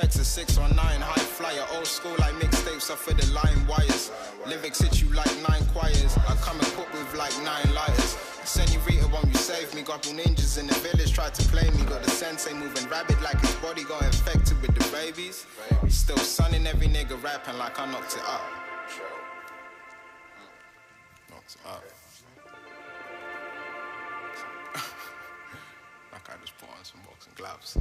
pegs a 6 or 9, high flyer, old school like mixtapes off of the line wires. Lyrics hit you like 9 choirs. I come equipped with like 9 lighters. Senorita, won't you save me? Got ninjas in the village, tried to play me. Got the sensei moving rabid like his body got infected with the rabies. Still sunning every nigga rapping like I knocked it up. Knocked it up. Like I just put on some boxing gloves.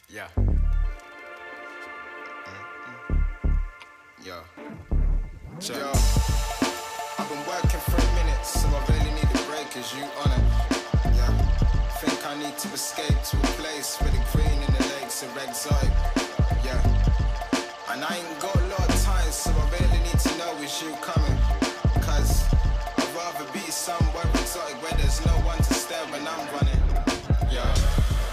Yeah. Yo. Yo. I've been working for a minute, so I really need a break, as you on it. Yeah. Think I need to escape to a place where the green in the lakes are exotic. Yeah. And I ain't got a lot of time, so I really need to know is you coming. Cause I'd rather be somewhere exotic where there's no one to stare when I'm running. Yeah.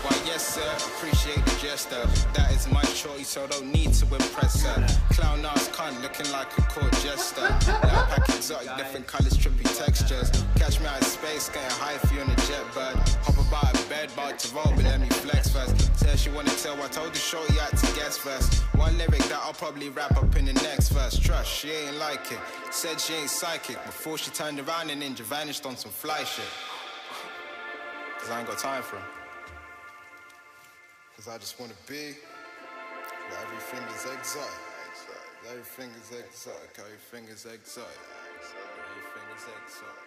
Why yes sir, appreciate the gesture. That is my choice, so don't need to impress her. Clown ass cunt looking like a court jester. That pack exotic, different colours, trippy textures. Catch me out of space, getting high for you on a jet bird. Hop about a bed, about to roll, but let me flex first. Said she wanna tell, I told the shorty I had to guess first. One lyric that I'll probably wrap up in the next verse. Trust, she ain't like it. Said she ain't psychic before she turned around and ninja vanished on some fly shit. Cause I ain't got time for her. Cause I just wanna be where everything is exotic. Everything is exotic. Everything is exotic. Everything is exotic.